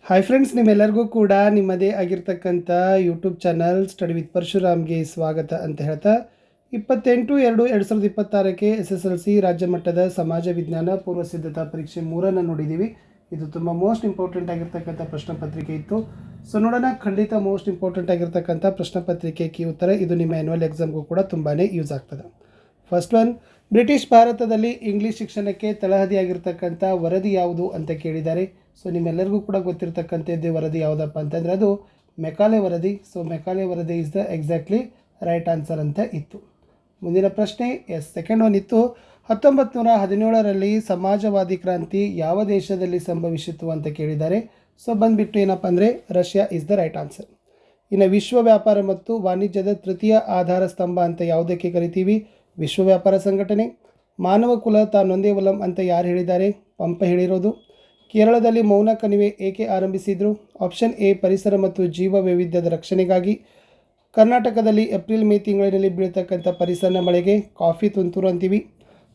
Hi friends, ನಿಮ್ಮೆಲ್ಲರಿಗೂ ಕೂಡ ನಿಮ್ಮದೇ ಆಗಿರ್ತಕ್ಕಂಥ ಯೂಟ್ಯೂಬ್ ಚಾನಲ್ ಸ್ಟಡಿ ವಿತ್ ಪರಶುರಾಮ್ಗೆ ಸ್ವಾಗತ ಅಂತ ಹೇಳ್ತಾ 28/2/2026ಕ್ಕೆ SSLC ರಾಜ್ಯ ಮಟ್ಟದ ಸಮಾಜ ವಿಜ್ಞಾನ ಪೂರ್ವ ಸಿದ್ಧತಾ ಪರೀಕ್ಷೆ 3ಅನ್ನು ನೋಡಿದ್ದೀವಿ. ಇದು ತುಂಬ ಮೋಸ್ಟ್ ಇಂಪಾರ್ಟೆಂಟ್ ಆಗಿರ್ತಕ್ಕಂಥ ಪ್ರಶ್ನೆ ಪತ್ರಿಕೆ ಇತ್ತು. ಸೊ ನೋಡೋಣ, ಖಂಡಿತ ಮೋಸ್ಟ್ ಇಂಪಾರ್ಟೆಂಟ್ ಆಗಿರ್ತಕ್ಕಂಥ ಪ್ರಶ್ನೆ ಪತ್ರಿಕೆ ಕೀ ಉತ್ತರ. ಇದು ನಿಮ್ಮ ಆ್ಯನ್ಯುವಲ್ ಎಕ್ಸಾಮ್ಗೂ ಕೂಡ ತುಂಬಾ ಯೂಸ್ ಆಗ್ತದೆ. ಫಸ್ಟ್ ಒನ್, ಬ್ರಿಟಿಷ್ ಭಾರತದಲ್ಲಿ ಇಂಗ್ಲೀಷ್ ಶಿಕ್ಷಣಕ್ಕೆ ತಳಹದಿಯಾಗಿರ್ತಕ್ಕಂಥ ವರದಿ ಯಾವುದು ಅಂತ ಕೇಳಿದ್ದಾರೆ. ಸೊ ನಿಮ್ಮೆಲ್ಲರಿಗೂ ಕೂಡ ಗೊತ್ತಿರತಕ್ಕಂಥದ್ದೇ ವರದಿ ಯಾವುದಪ್ಪ ಅಂತಂದರೆ ಅದು ಮೆಕಾಲೆ ವರದಿ. ಸೊ ಮೆಕಾಲೆ ವರದಿ is the exactly right answer ಅಂತ ಇತ್ತು. ಮುಂದಿನ ಪ್ರಶ್ನೆ ಸೆಕೆಂಡ್ ಒನ್ ಇತ್ತು, 1917ರಲ್ಲಿ ಸಮಾಜವಾದಿ ಕ್ರಾಂತಿ ಯಾವ ದೇಶದಲ್ಲಿ ಸಂಭವಿಸಿತು ಅಂತ ಕೇಳಿದ್ದಾರೆ. ಸೊ ಬಂದುಬಿಟ್ಟು ಏನಪ್ಪ ಅಂದರೆ Russia is the right answer. ಇನ್ನು ವಿಶ್ವ ವ್ಯಾಪಾರ ಮತ್ತು ವಾಣಿಜ್ಯದ ತೃತೀಯ ಆಧಾರ ಸ್ತಂಭ ಅಂತ ಯಾವುದಕ್ಕೆ ಕರಿತೀವಿ? ವಿಶ್ವ ವ್ಯಾಪಾರ ಸಂಘಟನೆ. ಮಾನವ ಕುಲ ತಾನೊಂದೇ ಒಲಂ ಅಂತ ಯಾರು ಹೇಳಿದ್ದಾರೆ? ಪಂಪ ಹೇಳಿರೋದು. ಕೇರಳದಲ್ಲಿ ಮೌನ ಕಣಿವೆ ಏಕೆ ಆರಂಭಿಸಿದರು? ಆಪ್ಷನ್ ಎ, ಪರಿಸರ ಮತ್ತು ಜೀವ ವೈವಿಧ್ಯದ ರಕ್ಷಣೆಗಾಗಿ. ಕರ್ನಾಟಕದಲ್ಲಿ ಏಪ್ರಿಲ್ ಮೇ ತಿಂಗಳಿನಲ್ಲಿ ಬೀಳ್ತಕ್ಕಂಥ ಪರಿಸರ ಮಳೆಗೆ ಕಾಫಿ ತುಂತುರು ಅಂತೀವಿ.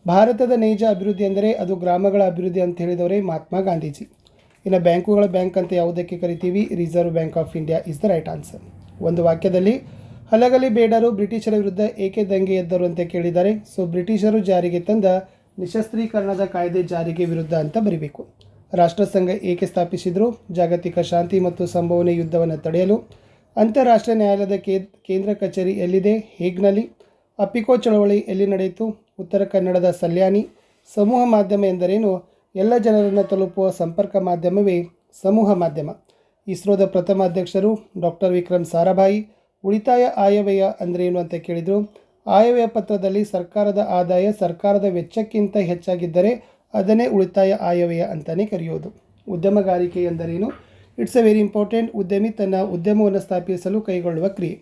ಭಾರತದ ನೈಜ ಅಭಿವೃದ್ಧಿ ಅಂದರೆ ಅದು ಗ್ರಾಮಗಳ ಅಭಿವೃದ್ಧಿ ಅಂತ ಹೇಳಿದವರೇ ಮಹಾತ್ಮ ಗಾಂಧೀಜಿ. ಇನ್ನು ಬ್ಯಾಂಕುಗಳ ಬ್ಯಾಂಕ್ ಅಂತ ಯಾವುದಕ್ಕೆ ಕರಿತೀವಿ? Reserve bank of India is the right answer. ಒಂದು ವಾಕ್ಯದಲ್ಲಿ ಹಲಗಲಿ ಬೇಡರು ಬ್ರಿಟಿಷರ ವಿರುದ್ಧ ಏಕೆ ದಂಗೆ ಎದ್ದರು ಅಂತ ಕೇಳಿದ್ದಾರೆ. ಸೊ ಬ್ರಿಟಿಷರು ಜಾರಿಗೆ ತಂದ ನಿಶಸ್ತ್ರೀಕರಣದ ಕಾಯ್ದೆ ಜಾರಿಗೆ ವಿರುದ್ಧ ಅಂತ ಬರೀಬೇಕು. ರಾಷ್ಟ್ರಸಂಘ ಏಕೆ ಸ್ಥಾಪಿಸಿದರು? ಜಾಗತಿಕ ಶಾಂತಿ ಮತ್ತು ಸಂಭವನೀಯ ಯುದ್ಧವನ್ನು ತಡೆಯಲು. ಅಂತಾರಾಷ್ಟ್ರೀಯ ನ್ಯಾಯಾಲಯದ ಕೇಂದ್ರ ಕಚೇರಿ ಎಲ್ಲಿದೆ? ಹೇಗ್ನಲ್ಲಿ. ಅಪಿಕೋ ಚಳವಳಿ ಎಲ್ಲಿ ನಡೆಯಿತು? ಉತ್ತರ ಕನ್ನಡದ ಸಲ್ಯಾನಿ. ಸಮೂಹ ಮಾಧ್ಯಮ ಎಂದರೇನು? ಎಲ್ಲ ಜನರನ್ನು ತಲುಪುವ ಸಂಪರ್ಕ ಮಾಧ್ಯಮವೇ ಸಮೂಹ ಮಾಧ್ಯಮ. ಇಸ್ರೋದ ಪ್ರಥಮ ಅಧ್ಯಕ್ಷರು ಡಾಕ್ಟರ್ ವಿಕ್ರಮ್ ಸಾರಾಭಾಯಿ. ಉಳಿತಾಯ ಆಯವ್ಯಯ ಅಂದ್ರೇನು ಅಂತ ಕೇಳಿದರು. ಆಯವ್ಯಯ ಪತ್ರದಲ್ಲಿ ಸರ್ಕಾರದ ಆದಾಯ ಸರ್ಕಾರದ ವೆಚ್ಚಕ್ಕಿಂತ ಹೆಚ್ಚಾಗಿದ್ದರೆ ಅದನ್ನೇ ಉಳಿತಾಯ ಆಯವ್ಯಯ ಅಂತಲೇ ಕರೆಯೋದು. ಉದ್ಯಮಗಾರಿಕೆ ಎಂದರೇನು? It's A very important. ಉದ್ಯಮಿ ತನ್ನ ಉದ್ಯಮವನ್ನು ಸ್ಥಾಪಿಸಲು ಕೈಗೊಳ್ಳುವ ಕ್ರಿಯೆ.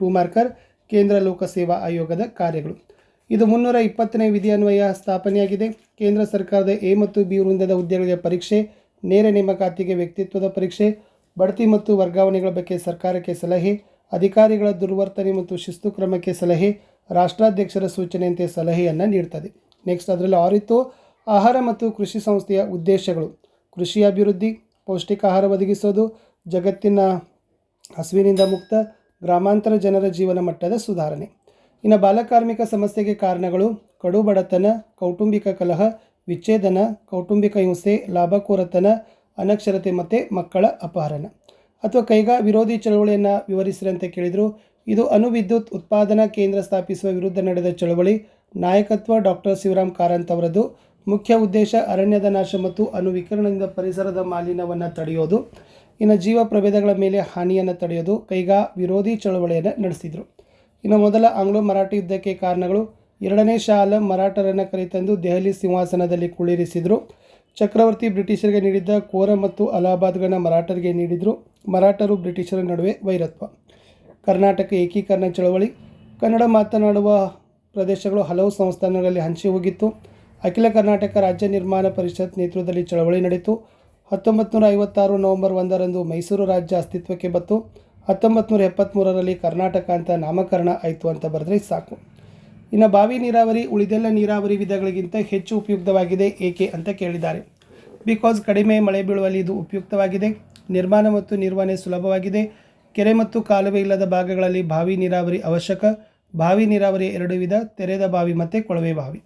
2 ಮಾರ್ಕರ್. ಕೇಂದ್ರ ಲೋಕಸೇವಾ ಆಯೋಗದ ಕಾರ್ಯಗಳು. ಇದು 320ನೇ ವಿಧಿಯನ್ವಯ ಸ್ಥಾಪನೆಯಾಗಿದೆ. ಕೇಂದ್ರ ಸರ್ಕಾರದ ಎ ಮತ್ತು ಬಿ ವೃಂದದ ಹುದ್ದೆಗಳಿಗೆ ಪರೀಕ್ಷೆ. ನೇರ ನೇಮಕಾತಿಗೆ ವ್ಯಕ್ತಿತ್ವದ ಪರೀಕ್ಷೆ. ಬಡ್ತಿ ಮತ್ತು ವರ್ಗಾವಣೆಗಳ ಬಗ್ಗೆ ಸರ್ಕಾರಕ್ಕೆ ಸಲಹೆ. ಅಧಿಕಾರಿಗಳ ದುರ್ವರ್ತನೆ ಮತ್ತು ಶಿಸ್ತು ಕ್ರಮಕ್ಕೆ ಸಲಹೆ. ರಾಷ್ಟ್ರಾಧ್ಯಕ್ಷರ ಸೂಚನೆಯಂತೆ ಸಲಹೆಯನ್ನು ನೀಡ್ತದೆ. ನೆಕ್ಸ್ಟ್ ಅದರಲ್ಲಿ ಆರಿತ್ತು, ಆಹಾರ ಮತ್ತು ಕೃಷಿ ಸಂಸ್ಥೆಯ ಉದ್ದೇಶಗಳು. ಕೃಷಿ ಅಭಿವೃದ್ಧಿ, ಪೌಷ್ಟಿಕ ಆಹಾರ ಒದಗಿಸೋದು, ಜಗತ್ತಿನ ಹಸಿವಿನಿಂದ ಮುಕ್ತ, ಗ್ರಾಮಾಂತರ ಜನರ ಜೀವನ ಮಟ್ಟದ ಸುಧಾರಣೆ. ಇನ್ನು ಬಾಲಕಾರ್ಮಿಕ ಸಮಸ್ಯೆಗೆ ಕಾರಣಗಳು: ಕಡು ಬಡತನ, ಕೌಟುಂಬಿಕ ಕಲಹ, ವಿಚ್ಛೇದನ, ಕೌಟುಂಬಿಕ ಹಿಂಸೆ, ಲಾಭಕೋರತನ, ಅನಕ್ಷರತೆ ಮತ್ತು ಮಕ್ಕಳ ಅಪಹರಣ. ಅಥವಾ ಕೈಗಾ ವಿರೋಧಿ ಚಳವಳಿಯನ್ನು ವಿವರಿಸಿರಿ ಅಂತ ಕೇಳಿದರು. ಇದು ಅಣುವಿದ್ಯುತ್ ಉತ್ಪಾದನಾ ಕೇಂದ್ರ ಸ್ಥಾಪಿಸುವ ವಿರುದ್ಧ ನಡೆದ ಚಳವಳಿ. ನಾಯಕತ್ವ ಡಾಕ್ಟರ್ ಶಿವರಾಮ್ ಕಾರಂತ್ ಅವರದ್ದು. ಮುಖ್ಯ ಉದ್ದೇಶ ಅರಣ್ಯದ ನಾಶ ಮತ್ತು ಅಣುವಿಕಿರಣದಿಂದ ಪರಿಸರದ ಮಾಲಿನ್ಯವನ್ನು ತಡೆಯೋದು. ಇನ್ನು ಜೀವ ಪ್ರಭೇದಗಳ ಮೇಲೆ ಹಾನಿಯನ್ನು ತಡೆಯೋದು. ಕೈಗಾ ವಿರೋಧಿ ಚಳವಳಿಯನ್ನು ನಡೆಸಿದರು. ಇನ್ನು ಮೊದಲ ಆಂಗ್ಲೋ ಮರಾಠಿ ಯುದ್ಧಕ್ಕೆ ಕಾರಣಗಳು: 2ನೇ ಶಾ ಆಲಂ ಮರಾಠರನ್ನು ಕರೆತಂದು ದೆಹಲಿ ಸಿಂಹಾಸನದಲ್ಲಿ ಕುಳ್ಳಿರಿಸಿದರು. ಚಕ್ರವರ್ತಿ ಬ್ರಿಟಿಷರಿಗೆ ನೀಡಿದ್ದ ಕೋರ ಮತ್ತು ಅಲಹಾಬಾದ್ಗಳನ್ನು ಮರಾಠರಿಗೆ ನೀಡಿದರು. ಮರಾಠರು ಬ್ರಿಟಿಷರ ನಡುವೆ ವೈರತ್ವ. ಕರ್ನಾಟಕ ಏಕೀಕರಣ ಚಳವಳಿ. ಕನ್ನಡ ಮಾತನಾಡುವ ಪ್ರದೇಶಗಳು ಹಲವು ಸಂಸ್ಥಾನಗಳಲ್ಲಿ ಹಂಚಿ ಹೋಗಿತ್ತು. ಅಖಿಲ ಕರ್ನಾಟಕ ರಾಜ್ಯ ನಿರ್ಮಾಣ ಪರಿಷತ್ ನೇತೃತ್ವದಲ್ಲಿ ಚಳವಳಿ ನಡೆಯಿತು. 1956 ನವೆಂಬರ್ 1ರಂದು ಮೈಸೂರು ರಾಜ್ಯ ಅಸ್ತಿತ್ವಕ್ಕೆ ಬಂತು. 1973ರಲ್ಲಿ ಕರ್ನಾಟಕ ಅಂತ ನಾಮಕರಣ ಆಯಿತು ಅಂತ ಬರೆದ್ರೆ ಸಾಕು. ಇನ್ನು ಬಾವಿ ನೀರಾವರಿ ಉಳಿದೆಲ್ಲ ನೀರಾವರಿ ವಿಧಗಳಿಗಿಂತ ಹೆಚ್ಚು ಉಪಯುಕ್ತವಾಗಿದೆ ಏಕೆ ಅಂತ ಕೇಳಿದ್ದಾರೆ. ಬಿಕಾಸ್ ಕಡಿಮೆ ಮಳೆ ಬೀಳುವಲ್ಲಿ ಇದು ಉಪಯುಕ್ತವಾಗಿದೆ. ನಿರ್ಮಾಣ ಮತ್ತು ನಿರ್ವಹಣೆ ಸುಲಭವಾಗಿದೆ. ಕೆರೆ ಮತ್ತು ಕಾಲುವೆ ಇಲ್ಲದ ಭಾಗಗಳಲ್ಲಿ ಬಾವಿ ನೀರಾವರಿ ಅವಶ್ಯಕ. ಬಾವಿ ನೀರಾವರಿ 2 ವಿಧ: ತೆರೆದ ಬಾವಿ ಮತ್ತು ಕೊಳವೆ ಬಾವಿ.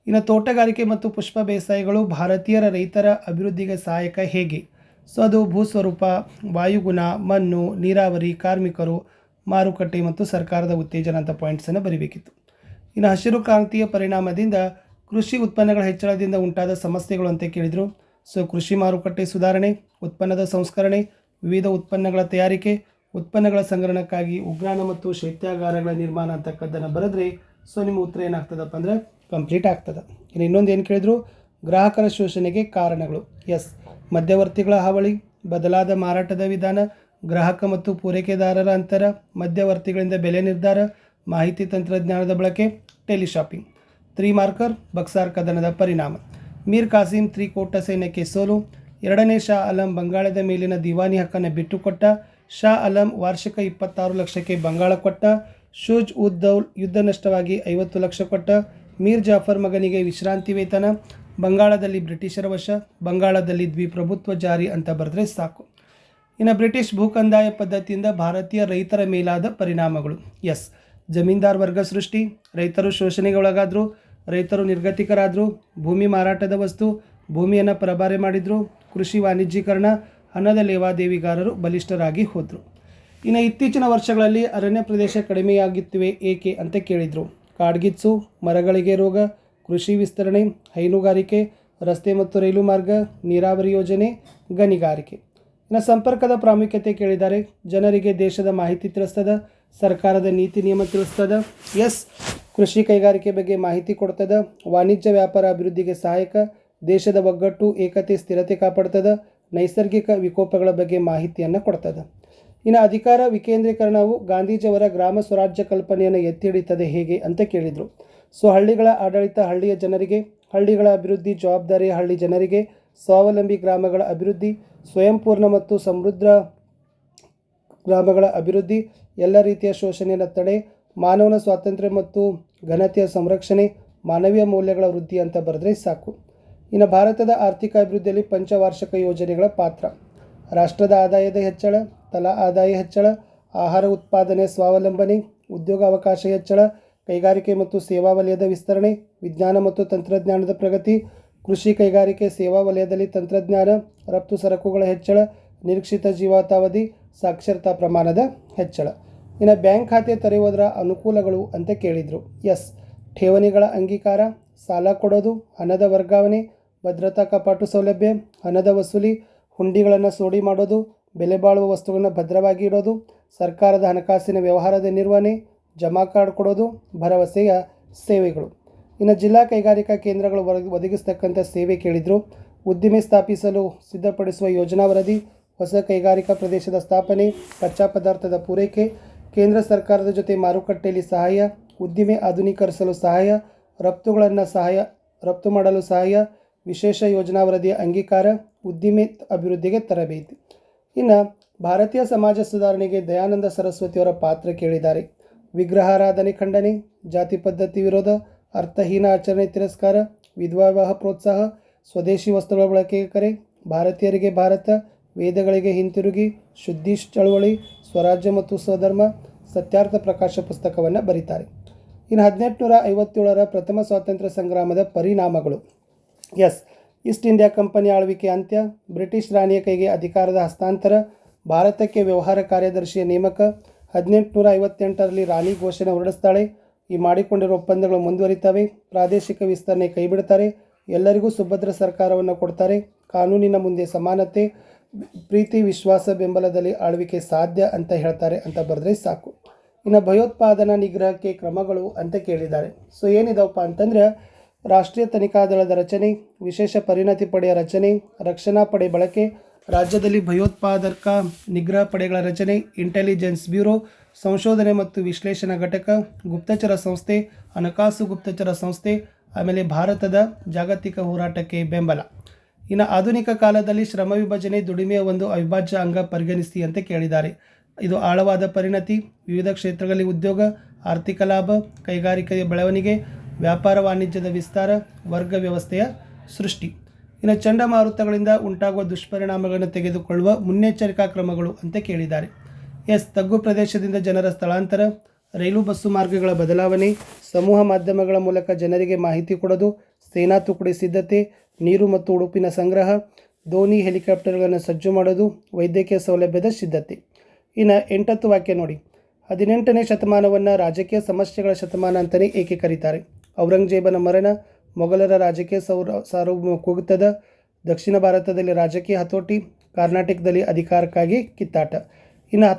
ಇನ್ನು ತೋಟಗಾರಿಕೆ ಮತ್ತು ಪುಷ್ಪ ಬೇಸಾಯಗಳು ಭಾರತೀಯರ ರೈತರ ಅಭಿವೃದ್ಧಿಗೆ ಸಹಾಯಕ ಹೇಗೆ? ಸೊ ಅದು ಭೂಸ್ವರೂಪ, ವಾಯುಗುಣ, ಮಣ್ಣು, ನೀರಾವರಿ, ಕಾರ್ಮಿಕರು, ಮಾರುಕಟ್ಟೆ ಮತ್ತು ಸರ್ಕಾರದ ಉತ್ತೇಜನ ಅಂತ ಪಾಯಿಂಟ್ಸನ್ನು ಬರೀಬೇಕಿತ್ತು. ಇನ್ನು ಹಸಿರು ಕ್ರಾಂತಿಯ ಪರಿಣಾಮದಿಂದ ಕೃಷಿ ಉತ್ಪನ್ನಗಳ ಹೆಚ್ಚಳದಿಂದ ಉಂಟಾದ ಸಮಸ್ಯೆಗಳು ಅಂತ ಕೇಳಿದರು. ಸೊ ಕೃಷಿ ಮಾರುಕಟ್ಟೆ ಸುಧಾರಣೆ, ಉತ್ಪನ್ನದ ಸಂಸ್ಕರಣೆ, ವಿವಿಧ ಉತ್ಪನ್ನಗಳ ತಯಾರಿಕೆ, ಉತ್ಪನ್ನಗಳ ಸಂಗ್ರಹಣಕ್ಕಾಗಿ ಉಗ್ರಾಣ ಮತ್ತು ಶೈತ್ಯಾಗಾರಗಳ ನಿರ್ಮಾಣ ಅಂತಕ್ಕದ್ದನ್ನು ಬರೆದ್ರೆ ಸೊ ನಿಮ್ಮ ಉತ್ತರ ಏನಾಗ್ತದಪ್ಪ ಅಂದರೆ ಕಂಪ್ಲೀಟ್ ಆಗ್ತದೆ. ಇನ್ನು ಇನ್ನೊಂದು ಏನು ಕೇಳಿದ್ರು, ಗ್ರಾಹಕರ ಶೋಷಣೆಗೆ ಕಾರಣಗಳು. ಎಸ್, ಮಧ್ಯವರ್ತಿಗಳ ಹಾವಳಿ, ಬದಲಾದ ಮಾರಾಟದ ವಿಧಾನ, ಗ್ರಾಹಕ ಮತ್ತು ಪೂರೈಕೆದಾರರ ಅಂತರ, ಮಧ್ಯವರ್ತಿಗಳಿಂದ ಬೆಲೆ ನಿರ್ಧಾರ, ಮಾಹಿತಿ ತಂತ್ರಜ್ಞಾನದ ಬಳಕೆ, ಟೆಲಿಶಾಪಿಂಗ್. 3 ಮಾರ್ಕರ್. ಬಕ್ಸಾರ್ ಕದನದ ಪರಿಣಾಮ. ಮೀರ್ ಕಾಸಿಂ ತ್ರಿಕೋಟ ಸೈನ್ಯಕ್ಕೆ ಸೋಲು. 2ನೇ ಶಾ ಆಲಂ ಬಂಗಾಳದ ಮೇಲಿನ ದಿವಾನಿ ಹಕ್ಕನ್ನು ಬಿಟ್ಟುಕೊಟ್ಟ. ಶಾ ಆಲಂ ವಾರ್ಷಿಕ 26 ಲಕ್ಷಕ್ಕೆ ಬಂಗಾಳ ಕೊಟ್ಟ. ಶುಜ್ ಉದ್ ದೌಲ್ ಯುದ್ಧ ನಷ್ಟವಾಗಿ 50 ಲಕ್ಷ ಕೊಟ್ಟ. ಮೀರ್ ಜಾಫರ್ ಮಗನಿಗೆ ವಿಶ್ರಾಂತಿ ವೇತನ. ಬಂಗಾಳದಲ್ಲಿ ಬ್ರಿಟಿಷರ ವಶ. ಬಂಗಾಳದಲ್ಲಿ ದ್ವಿಪ್ರಭುತ್ವ ಜಾರಿ ಅಂತ ಬರೆದ್ರೆ ಸಾಕು. ಇನ್ನು ಬ್ರಿಟಿಷ್ ಭೂಕಂದಾಯ ಪದ್ಧತಿಯಿಂದ ಭಾರತೀಯ ರೈತರ ಮೇಲಾದ ಪರಿಣಾಮಗಳು. ಎಸ್, ಜಮೀನ್ದಾರ್ ವರ್ಗ ಸೃಷ್ಟಿ, ರೈತರು ಶೋಷಣೆಗೆ ಒಳಗಾದರು, ರೈತರು ನಿರ್ಗತಿಕರಾದರು, ಭೂಮಿ ಮಾರಾಟದ ವಸ್ತು, ಭೂಮಿಯನ್ನು ಪರಭಾರೆ ಮಾಡಿದರು, ಕೃಷಿ ವಾಣಿಜ್ಯೀಕರಣ, ಹಣದ ಲೇವಾದೇವಿಗಾರರು ಬಲಿಷ್ಠರಾಗಿ ಹೋದರು. ಇನ್ನು ಇತ್ತೀಚಿನ ವರ್ಷಗಳಲ್ಲಿ ಅರಣ್ಯ ಪ್ರದೇಶ ಕಡಿಮೆಯಾಗುತ್ತಿವೆ ಏಕೆ ಅಂತ ಕೇಳಿದರು. ಕಾಡ್ಗಿಚ್ಚು, ಮರಗಳಿಗೆ ರೋಗ, ಕೃಷಿ ವಿಸ್ತರಣೆ, ಹೈನುಗಾರಿಕೆ, ರಸ್ತೆ ಮತ್ತು ರೈಲು ಮಾರ್ಗ, ನೀರಾವರಿ ಯೋಜನೆ, ಗಣಿಗಾರಿಕೆ. ಇನ್ನು ಸಂಪರ್ಕದ ಪ್ರಾಮುಖ್ಯತೆ ಕೇಳಿದ್ದಾರೆ. ಜನರಿಗೆ ದೇಶದ ಮಾಹಿತಿ ತಿಳಿಸ್ತದ, ಸರ್ಕಾರದ ನೀತಿ ನಿಯಮ ತಿಳಿಸ್ತದ. ಎಸ್, ಕೃಷಿ ಕೈಗಾರಿಕೆ ಬಗ್ಗೆ ಮಾಹಿತಿ ಕೊಡ್ತದ, ವಾಣಿಜ್ಯ ವ್ಯಾಪಾರ ಅಭಿವೃದ್ಧಿಗೆ ಸಹಾಯಕ, ದೇಶದ ಒಗ್ಗಟ್ಟು ಏಕತೆ ಸ್ಥಿರತೆ ಕಾಪಾಡ್ತದ, ನೈಸರ್ಗಿಕ ವಿಕೋಪಗಳ ಬಗ್ಗೆ ಮಾಹಿತಿಯನ್ನು ಕೊಡ್ತದೆ. ಇನ್ನು ಅಧಿಕಾರ ವಿಕೇಂದ್ರೀಕರಣವು ಗಾಂಧೀಜಿಯವರ ಗ್ರಾಮ ಸ್ವರಾಜ್ಯ ಕಲ್ಪನೆಯನ್ನು ಎತ್ತಿ ಹಿಡಿತದೆ ಹೇಗೆ ಅಂತ ಕೇಳಿದರು. ಸೊ ಹಳ್ಳಿಗಳ ಆಡಳಿತ ಹಳ್ಳಿಯ ಜನರಿಗೆ, ಹಳ್ಳಿಗಳ ಅಭಿವೃದ್ಧಿ ಜವಾಬ್ದಾರಿ ಹಳ್ಳಿ ಜನರಿಗೆ, ಸ್ವಾವಲಂಬಿ ಗ್ರಾಮಗಳ ಅಭಿವೃದ್ಧಿ, ಸ್ವಯಂಪೂರ್ಣ ಮತ್ತು ಸಮೃದ್ಧ ಗ್ರಾಮಗಳ ಅಭಿವೃದ್ಧಿ, ಎಲ್ಲ ರೀತಿಯ ಶೋಷಣೆಯ ತಡೆ, ಮಾನವನ ಸ್ವಾತಂತ್ರ್ಯ ಮತ್ತು ಘನತೆಯ ಸಂರಕ್ಷಣೆ, ಮಾನವೀಯ ಮೌಲ್ಯಗಳ ವೃದ್ಧಿ ಅಂತ ಬರೆದ್ರೆ ಸಾಕು. ಇನ್ನು ಭಾರತದ ಆರ್ಥಿಕ ಅಭಿವೃದ್ಧಿಯಲ್ಲಿ ಪಂಚವಾರ್ಷಿಕ ಯೋಜನೆಗಳ ಪಾತ್ರ: ರಾಷ್ಟ್ರದ ಆದಾಯದ ಹೆಚ್ಚಳ, ತಲಾ ಆದಾಯ ಹೆಚ್ಚಳ, ಆಹಾರ ಉತ್ಪಾದನೆ ಸ್ವಾವಲಂಬನೆ, ಉದ್ಯೋಗ ಅವಕಾಶ ಹೆಚ್ಚಳ, ಕೈಗಾರಿಕೆ ಮತ್ತು ಸೇವಾ ವಲಯದ ವಿಸ್ತರಣೆ, ವಿಜ್ಞಾನ ಮತ್ತು ತಂತ್ರಜ್ಞಾನದ ಪ್ರಗತಿ, ಕೃಷಿ ಕೈಗಾರಿಕೆ ಸೇವಾ ವಲಯದಲ್ಲಿ ತಂತ್ರಜ್ಞಾನ, ರಫ್ತು ಸರಕುಗಳ ಹೆಚ್ಚಳ, ನಿರೀಕ್ಷಿತ ಜೀವಿತಾವಧಿ, ಸಾಕ್ಷರತಾ ಪ್ರಮಾಣದ ಹೆಚ್ಚಳ. ಇನ್ನು ಬ್ಯಾಂಕ್ ಖಾತೆ ತೆರೆಯುವುದರ ಅನುಕೂಲಗಳು ಅಂತ ಕೇಳಿದರು. ಎಸ್, ಠೇವಣಿಗಳ ಅಂಗೀಕಾರ, ಸಾಲ ಕೊಡೋದು, ಹಣದ ವರ್ಗಾವಣೆ, ಭದ್ರತಾ ಕಪಾಟು ಸೌಲಭ್ಯ, ಹಣದ ವಸೂಲಿ, ಹುಂಡಿಗಳನ್ನು ಸೋಡಿ ಮಾಡೋದು, ಬೆಲೆ ಬಾಳುವ ವಸ್ತುಗಳನ್ನು ಭದ್ರವಾಗಿ ಇಡೋದು, ಸರ್ಕಾರದ ಹಣಕಾಸಿನ ವ್ಯವಹಾರದ ನಿರ್ವಹಣೆ, ಜಮಾ ಕಾರ್ಡ್ ಕೊಡೋದು, ಭರವಸೆಯ ಸೇವೆಗಳು. ಇನ್ನು ಜಿಲ್ಲಾ ಕೈಗಾರಿಕಾ ಕೇಂದ್ರಗಳು ಒದಗಿಸ್ತಕ್ಕಂಥ ಸೇವೆ ಕೇಳಿದರು. ಉದ್ದಿಮೆ ಸ್ಥಾಪಿಸಲು ಸಿದ್ಧಪಡಿಸುವ ಯೋಜನಾ ವರದಿ, ಹೊಸ ಕೈಗಾರಿಕಾ ಪ್ರದೇಶದ ಸ್ಥಾಪನೆ, ಕಚ್ಚಾ ಪದಾರ್ಥದ ಪೂರೈಕೆ, ಕೇಂದ್ರ ಸರ್ಕಾರದ ಜೊತೆ ಮಾರುಕಟ್ಟೆಯಲ್ಲಿ ಸಹಾಯ, ಉದ್ದಿಮೆ ಆಧುನೀಕರಿಸಲು ಸಹಾಯ, ರಫ್ತು ಮಾಡಲು ಸಹಾಯ, ವಿಶೇಷ ಯೋಜನಾ ವರದಿಯ ಅಂಗೀಕಾರ, ಉದ್ದಿಮೆ ಅಭಿವೃದ್ಧಿಗೆ ತರಬೇತಿ. ಇನ್ನು ಭಾರತೀಯ ಸಮಾಜ ಸುಧಾರಣೆಗೆ ದಯಾನಂದ ಸರಸ್ವತಿಯವರ ಪಾತ್ರ ಕೇಳಿದ್ದಾರೆ. ವಿಗ್ರಹಾರಾಧನೆ ಖಂಡನೆ, ಜಾತಿ ಪದ್ಧತಿ ವಿರೋಧ, ಅರ್ಥಹೀನ ಆಚರಣೆ ತಿರಸ್ಕಾರ, ವಿಧವಾ ವಿವಾಹ ಪ್ರೋತ್ಸಾಹ, ಸ್ವದೇಶಿ ವಸ್ತುಗಳ ಬಳಕೆಗೆ ಕರೆ, ಭಾರತೀಯರಿಗೆ ಭಾರತ, ವೇದಗಳಿಗೆ ಹಿಂತಿರುಗಿ, ಶುದ್ಧಿ ಚಳವಳಿ, ಸ್ವರಾಜ್ಯ ಮತ್ತು ಸ್ವಧರ್ಮ, ಸತ್ಯಾರ್ಥ ಪ್ರಕಾಶ ಪುಸ್ತಕವನ್ನು ಬರೀತಾರೆ. ಇನ್ನು 1857ರ ಪ್ರಥಮ ಸ್ವಾತಂತ್ರ್ಯ ಸಂಗ್ರಾಮದ ಪರಿಣಾಮಗಳು. ಎಸ್, ಈಸ್ಟ್ ಇಂಡಿಯಾ ಕಂಪನಿ ಆಳ್ವಿಕೆ ಅಂತ್ಯ, ಬ್ರಿಟಿಷ್ ರಾಣಿಯ ಕೈಗೆ ಅಧಿಕಾರದ ಹಸ್ತಾಂತರ, ಭಾರತಕ್ಕೆ ವ್ಯವಹಾರ ಕಾರ್ಯದರ್ಶಿಯ ನೇಮಕ, 1858ರಲ್ಲಿ ರಾಣಿ ಘೋಷಣೆ ಹೊರಡಿಸ್ತಾಳೆ, ಈ ಮಾಡಿಕೊಂಡಿರುವ ಒಪ್ಪಂದಗಳು ಮುಂದುವರಿತವೆ, ಪ್ರಾದೇಶಿಕ ವಿಸ್ತರಣೆ ಕೈಬಿಡ್ತಾರೆ, ಎಲ್ಲರಿಗೂ ಸುಭದ್ರ ಸರ್ಕಾರವನ್ನು ಕೊಡ್ತಾರೆ, ಕಾನೂನಿನ ಮುಂದೆ ಸಮಾನತೆ, ಪ್ರೀತಿ ವಿಶ್ವಾಸ ಬೆಂಬಲದಲ್ಲಿ ಆಳ್ವಿಕೆ ಸಾಧ್ಯ ಅಂತ ಹೇಳ್ತಾರೆ ಅಂತ ಬರೆದ್ರೆ ಸಾಕು. ಇನ್ನು ಭಯೋತ್ಪಾದನಾ ನಿಗ್ರಹಕ್ಕೆ ಕ್ರಮಗಳು ಅಂತ ಕೇಳಿದ್ದಾರೆ. ಸೊ ಏನಿದಾವಪ್ಪ ಅಂತಂದರೆ, ರಾಷ್ಟ್ರೀಯ ತನಿಖಾ ದಳದ ರಚನೆ, ವಿಶೇಷ ಪರಿಣತಿ ಪಡೆಯ ರಚನೆ, ರಕ್ಷಣಾ ಪಡೆ ಬಳಕೆ, ರಾಜ್ಯದಲ್ಲಿ ಭಯೋತ್ಪಾದಕ ನಿಗ್ರಹ ಪಡೆಗಳ ರಚನೆ, ಇಂಟೆಲಿಜೆನ್ಸ್ ಬ್ಯೂರೋ, ಸಂಶೋಧನೆ ಮತ್ತು ವಿಶ್ಲೇಷಣಾ ಘಟಕ, ಗುಪ್ತಚರ ಸಂಸ್ಥೆ, ಹಣಕಾಸು ಗುಪ್ತಚರ ಸಂಸ್ಥೆ, ಆಮೇಲೆ ಭಾರತದ ಜಾಗತಿಕ ಹೋರಾಟಕ್ಕೆ ಬೆಂಬಲ. ಇನ್ನು ಆಧುನಿಕ ಕಾಲದಲ್ಲಿ ಶ್ರಮ ವಿಭಜನೆ ದುಡಿಮೆಯ ಒಂದು ಅವಿಭಾಜ್ಯ ಅಂಗ ಪರಿಗಣಿಸಿ ಅಂತ ಕೇಳಿದ್ದಾರೆ. ಇದು ಆಳವಾದ ಪರಿಣತಿ, ವಿವಿಧ ಕ್ಷೇತ್ರಗಳಲ್ಲಿ ಉದ್ಯೋಗ, ಆರ್ಥಿಕ ಲಾಭ, ಕೈಗಾರಿಕೆಯ ಬೆಳವಣಿಗೆ, ವ್ಯಾಪಾರ ವಾಣಿಜ್ಯದ ವಿಸ್ತಾರ, ವರ್ಗ ವ್ಯವಸ್ಥೆಯ ಸೃಷ್ಟಿ. ಇನ್ನು ಚಂಡಮಾರುತಗಳಿಂದ ಉಂಟಾಗುವ ದುಷ್ಪರಿಣಾಮಗಳನ್ನು ತೆಗೆದುಕೊಳ್ಳುವ ಮುನ್ನೆಚ್ಚರಿಕಾ ಕ್ರಮಗಳು ಅಂತ ಕೇಳಿದ್ದಾರೆ. ಎಸ್, ತಗ್ಗು ಪ್ರದೇಶದಿಂದ ಜನರ ಸ್ಥಳಾಂತರ, ರೈಲು ಬಸ್ಸು ಮಾರ್ಗಗಳ ಬದಲಾವಣೆ, ಸಮೂಹ ಮಾಧ್ಯಮಗಳ ಮೂಲಕ ಜನರಿಗೆ ಮಾಹಿತಿ ಕೊಡೋದು, ಸೇನಾ ತುಕಡಿ ಸಿದ್ಧತೆ, ನೀರು ಮತ್ತು ಉಡುಪಿನ ಸಂಗ್ರಹ, ದೋಣಿ ಹೆಲಿಕಾಪ್ಟರ್ಗಳನ್ನು ಸಜ್ಜು ಮಾಡೋದು, ವೈದ್ಯಕೀಯ ಸೌಲಭ್ಯದ ಸಿದ್ಧತೆ. ಇನ್ನು 8th ವಾಕ್ಯ ನೋಡಿ. 18ನೇ ಶತಮಾನವನ್ನು ರಾಜಕೀಯ ಸಮಸ್ಯೆಗಳ ಶತಮಾನ ಅಂತಲೇ ಏಕೆ ಕರೀತಾರೆ? ಔರಂಗಜೇಬನ ಮರಣ, ಮೊಘಲರ ರಾಜಕೀಯ ಸಾರ್ವಭೌಮ ಕುಗ್ತದ, ದಕ್ಷಿಣ ಭಾರತದಲ್ಲಿ ರಾಜಕೀಯ ಹತೋಟಿ, ಕರ್ನಾಟಕದಲ್ಲಿ ಅಧಿಕಾರಕ್ಕಾಗಿ ಕಿತ್ತಾಟ. ಇನ್ನು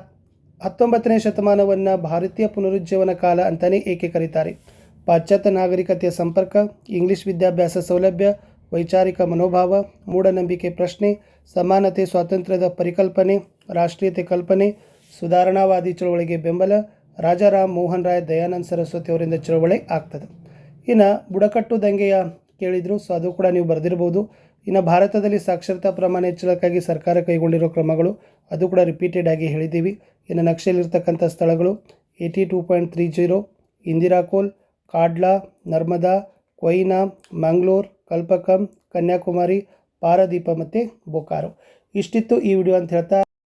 19ನೇ ಶತಮಾನವನ್ನು ಭಾರತೀಯ ಪುನರುಜ್ಜೀವನ ಕಾಲ ಅಂತಲೇ ಏಕೆ ಕರೀತಾರೆ? ಪಾಶ್ಚಾತ್ಯ ನಾಗರಿಕತೆಯ ಸಂಪರ್ಕ, ಇಂಗ್ಲಿಷ್ ವಿದ್ಯಾಭ್ಯಾಸ ಸೌಲಭ್ಯ, ವೈಚಾರಿಕ ಮನೋಭಾವ, ಮೂಢನಂಬಿಕೆ ಪ್ರಶ್ನೆ, ಸಮಾನತೆ ಸ್ವಾತಂತ್ರ್ಯದ ಪರಿಕಲ್ಪನೆ, ರಾಷ್ಟ್ರೀಯತೆ ಕಲ್ಪನೆ, ಸುಧಾರಣಾವಾದಿ ಚಳವಳಿಗೆ ಬೆಂಬಲ, ರಾಜಾರಾಮ್ ಮೋಹನ್ ರಾಯ್ ದಯಾನಂದ ಸರಸ್ವತಿ ಅವರಿಂದ ಚಳವಳಿ ಆಗ್ತದೆ. ಇನ್ನು ಬುಡಕಟ್ಟು ದಂಗೆಯ ಕೇಳಿದರು, ಸೊ ಅದು ಕೂಡ ನೀವು ಬರೆದಿರ್ಬೋದು. ಇನ್ನು ಭಾರತದಲ್ಲಿ ಸಾಕ್ಷರತಾ ಪ್ರಮಾಣ ಹೆಚ್ಚಳಕ್ಕಾಗಿ ಸರ್ಕಾರ ಕೈಗೊಂಡಿರೋ ಕ್ರಮಗಳು, ಅದು ಕೂಡ ರಿಪೀಟೆಡ್ ಆಗಿ ಹೇಳಿದ್ದೀವಿ. ಇನ್ನು ನಕ್ಷೆಯಲ್ಲಿರ್ತಕ್ಕಂಥ ಸ್ಥಳಗಳು 82.30, ಇಂದಿರಾಕೋಲ್, ಕಾಡ್ಲಾ, ನರ್ಮದಾ, ಕೊಯ್ನಾ, ಮಂಗಳೂರು, ಕಲ್ಪಕಂ, ಕನ್ಯಾಕುಮಾರಿ, ಪಾರದೀಪ ಮತ್ತು ಬೊಕಾರೋ. ಇಷ್ಟಿತ್ತು ಈ ವಿಡಿಯೋ ಅಂತ ಹೇಳ್ತಾ